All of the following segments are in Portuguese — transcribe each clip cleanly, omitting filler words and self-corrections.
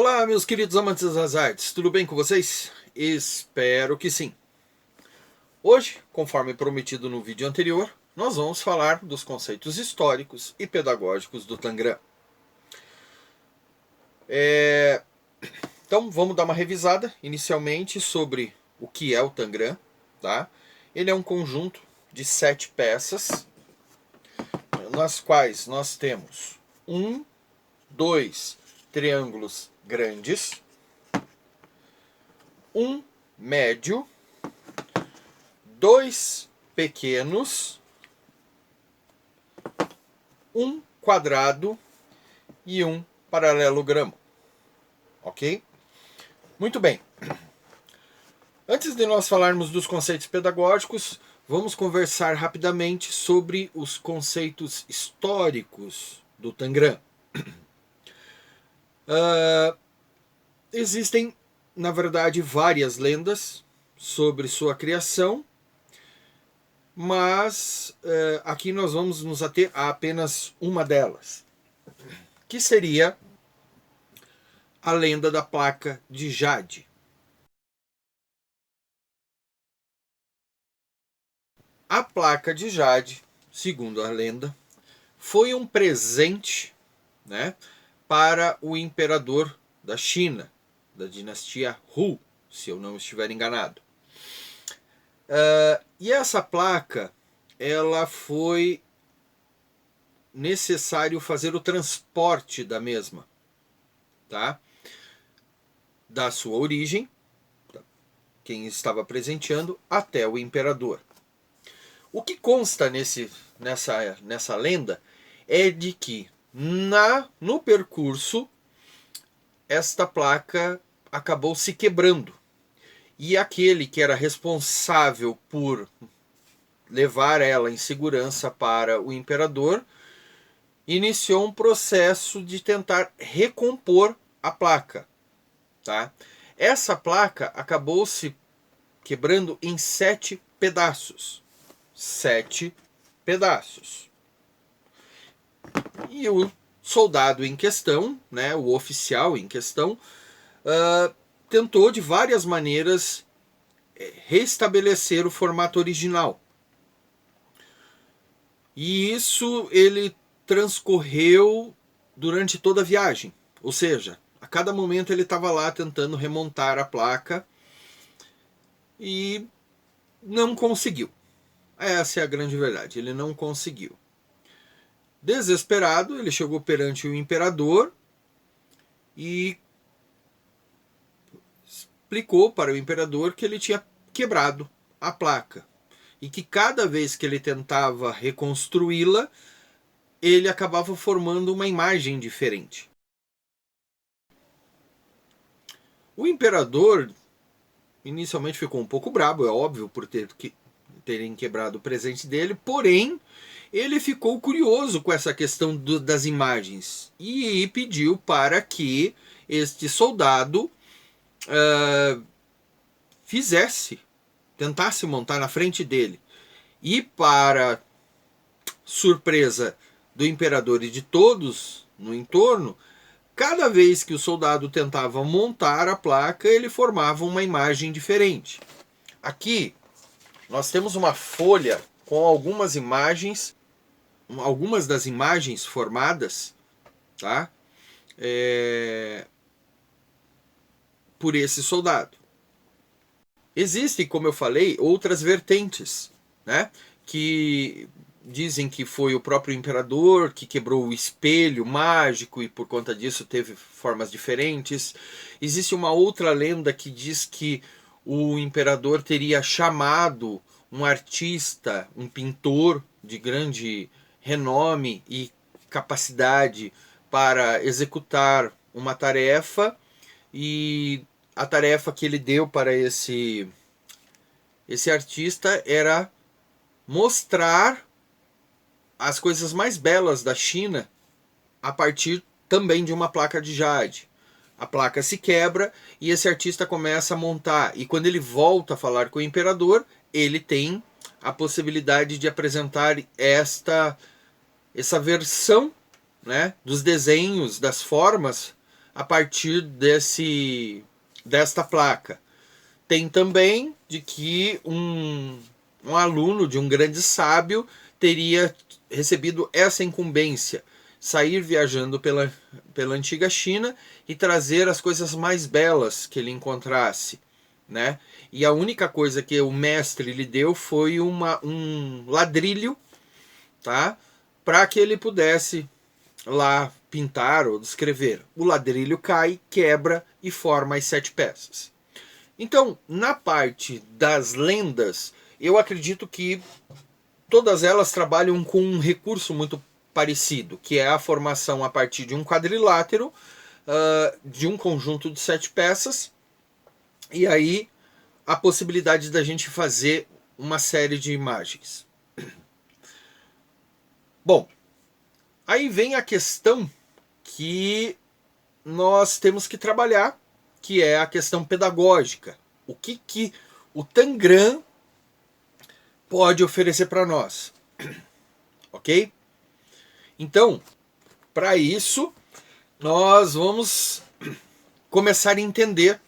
Olá, meus queridos amantes das artes, tudo bem com vocês? Espero que sim. Hoje, conforme prometido no vídeo anterior, nós vamos falar dos conceitos históricos e pedagógicos do Tangram. Então, vamos dar uma revisada inicialmente sobre o que é o Tangram. Tá? Ele é um conjunto de 7 peças, nas quais nós temos 2 triângulos grandes, um médio, 2 pequenos, um quadrado e um paralelogramo. Ok? Muito bem. Antes de nós falarmos dos conceitos pedagógicos, vamos conversar rapidamente sobre os conceitos históricos do Tangram. Existem, na verdade, várias lendas sobre sua criação, mas aqui nós vamos nos ater a apenas uma delas, que seria a lenda da placa de Jade. A placa de Jade, segundo a lenda, foi um presente, né, para o imperador da China, da dinastia Hu, se eu não estiver enganado. E essa placa, ela foi necessário fazer o transporte da mesma, tá? Da sua origem, quem estava presenteando, até o imperador. O que consta nessa lenda é de que no percurso esta placa acabou se quebrando. E aquele que era responsável por levar ela em segurança para o imperador iniciou um processo de tentar recompor a placa. Tá? Essa placa acabou se quebrando em 7 pedaços. 7 pedaços. E o soldado em questão, né, o oficial em questão, tentou de várias maneiras restabelecer o formato original. E isso ele transcorreu durante toda a viagem. Ou seja, a cada momento ele estava lá tentando remontar a placa e não conseguiu. Essa é a grande verdade, ele não conseguiu. Desesperado, ele chegou perante o imperador e explicou para o imperador que ele tinha quebrado a placa e que cada vez que ele tentava reconstruí-la, ele acabava formando uma imagem diferente. O imperador inicialmente ficou um pouco bravo, é óbvio, por terem quebrado o presente dele, porém ele ficou curioso com essa questão das imagens e pediu para que este soldado tentasse montar na frente dele. E para surpresa do imperador e de todos no entorno, cada vez que o soldado tentava montar a placa, ele formava uma imagem diferente. Aqui nós temos uma folha com algumas imagens, algumas das imagens formadas, tá? Por esse soldado. Existem, como eu falei, outras vertentes, né? Que dizem que foi o próprio imperador que quebrou o espelho mágico e por conta disso teve formas diferentes. Existe uma outra lenda que diz que o imperador teria chamado um artista, um pintor de grande renome e capacidade para executar uma tarefa, e a tarefa que ele deu para esse artista era mostrar as coisas mais belas da China a partir também de uma placa de Jade. A placa se quebra e esse artista começa a montar. E quando ele volta a falar com o imperador, ele tem a possibilidade de apresentar essa versão, né, dos desenhos, das formas, a partir desta placa. Tem também de que um aluno de um grande sábio teria recebido essa incumbência, sair viajando pela antiga China e trazer as coisas mais belas que ele encontrasse, né? E a única coisa que o mestre lhe deu foi um ladrilho, tá? Para que ele pudesse lá pintar ou descrever. O ladrilho cai, quebra e forma as 7 peças. Então, na parte das lendas, eu acredito que todas elas trabalham com um recurso muito parecido, que é a formação a partir de um quadrilátero, de um conjunto de 7 peças, e aí a possibilidade da gente fazer uma série de imagens. Bom, aí vem a questão que nós temos que trabalhar, que é a questão pedagógica. O que o Tangram pode oferecer para nós? Ok? Então, para isso, nós vamos começar a entender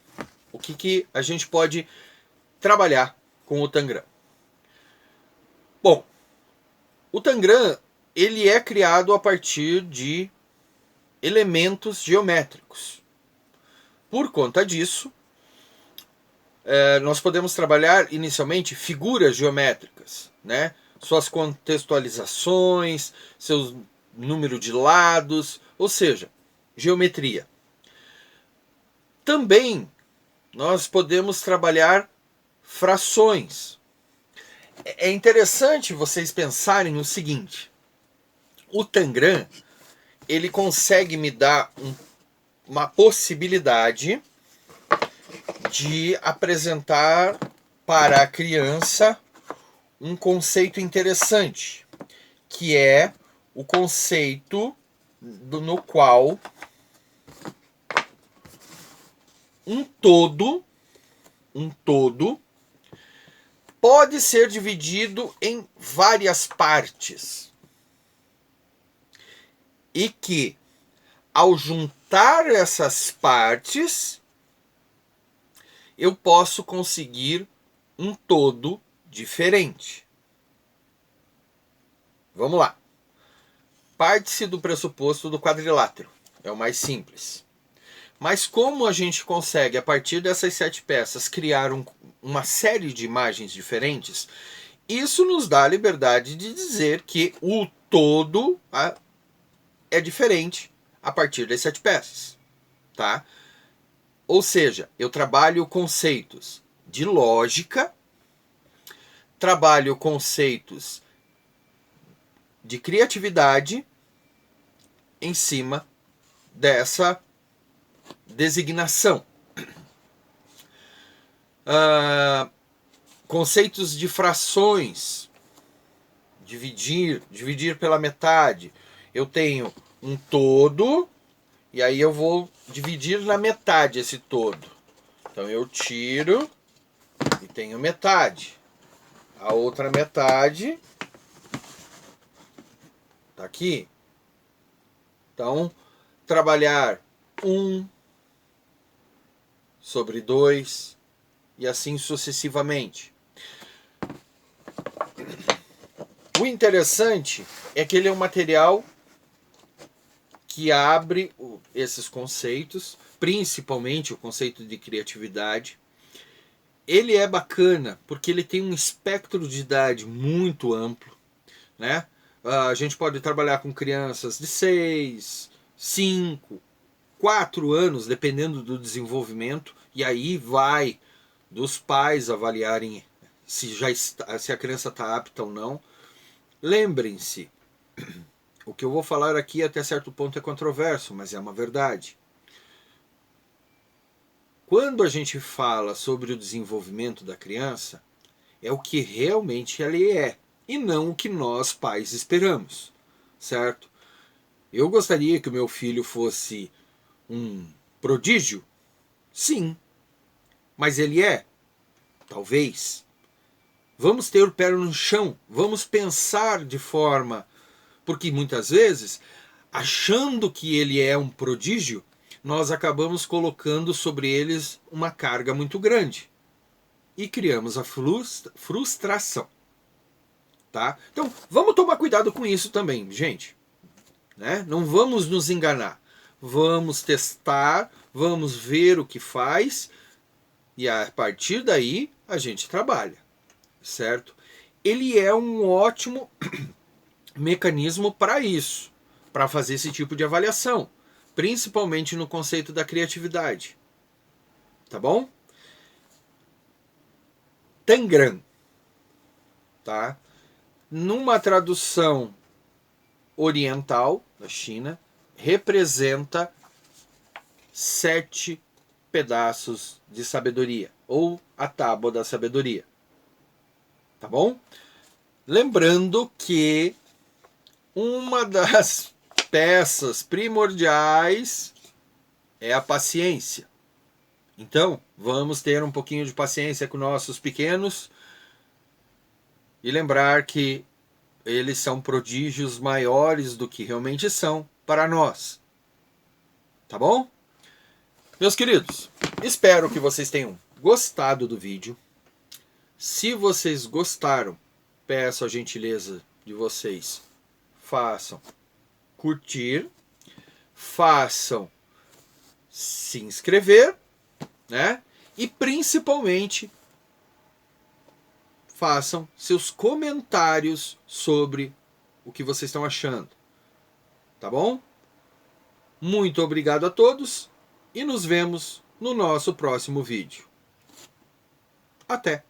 o que a gente pode trabalhar com o Tangram. Bom, o Tangram ele é criado a partir de elementos geométricos. Por conta disso, nós podemos trabalhar inicialmente figuras geométricas, né? Suas contextualizações, seu número de lados, ou seja, geometria. Também nós podemos trabalhar frações. É interessante vocês pensarem o seguinte: o Tangram ele consegue me dar uma possibilidade de apresentar para a criança um conceito interessante, que é o conceito no qual um todo pode ser dividido em várias partes. E que, ao juntar essas partes, eu posso conseguir um todo diferente. Vamos lá. Parte-se do pressuposto do quadrilátero. É o mais simples. Mas como a gente consegue, a partir dessas 7 peças, criar uma série de imagens diferentes, isso nos dá a liberdade de dizer que o todo é diferente a partir das 7 peças. Tá? Ou seja, eu trabalho conceitos de lógica, trabalho conceitos de criatividade em cima dessa designação. Conceitos de frações, dividir pela metade. Eu tenho um todo, e aí eu vou dividir na metade esse todo. Então eu tiro e tenho metade. A outra metade tá aqui. Então, trabalhar 1 sobre 2 e assim sucessivamente. O interessante é que ele é um material que abre esses conceitos, principalmente o conceito de criatividade. Ele é bacana porque ele tem um espectro de idade muito amplo, né? A gente pode trabalhar com crianças de 6, 5, 4 anos, dependendo do desenvolvimento, e aí vai dos pais avaliarem se a criança está apta ou não. Lembrem-se, o que eu vou falar aqui até certo ponto é controverso, mas é uma verdade. Quando a gente fala sobre o desenvolvimento da criança, é o que realmente ela é, e não o que nós pais esperamos, certo? Eu gostaria que o meu filho fosse um prodígio? Sim. Mas ele é? Talvez. Vamos ter o pé no chão, vamos pensar de forma... Porque muitas vezes, achando que ele é um prodígio, nós acabamos colocando sobre eles uma carga muito grande e criamos a frustração, tá? Então, vamos tomar cuidado com isso também, gente, né? Não vamos nos enganar. Vamos testar, vamos ver o que faz e a partir daí a gente trabalha, certo? Ele é um ótimo mecanismo para isso, para fazer esse tipo de avaliação, principalmente no conceito da criatividade. Tá bom? Tangram, tá? Numa tradução oriental da China, representa 7 pedaços de sabedoria, ou a tábua da sabedoria. Tá bom? Lembrando que uma das peças primordiais é a paciência. Então, vamos ter um pouquinho de paciência com nossos pequenos e lembrar que eles são prodígios maiores do que realmente são para nós. Tá bom? Meus queridos, espero que vocês tenham gostado do vídeo. Se vocês gostaram, peço a gentileza de vocês, façam curtir, façam se inscrever, né? E principalmente façam seus comentários sobre o que vocês estão achando. Tá bom? Muito obrigado a todos e nos vemos no nosso próximo vídeo. Até!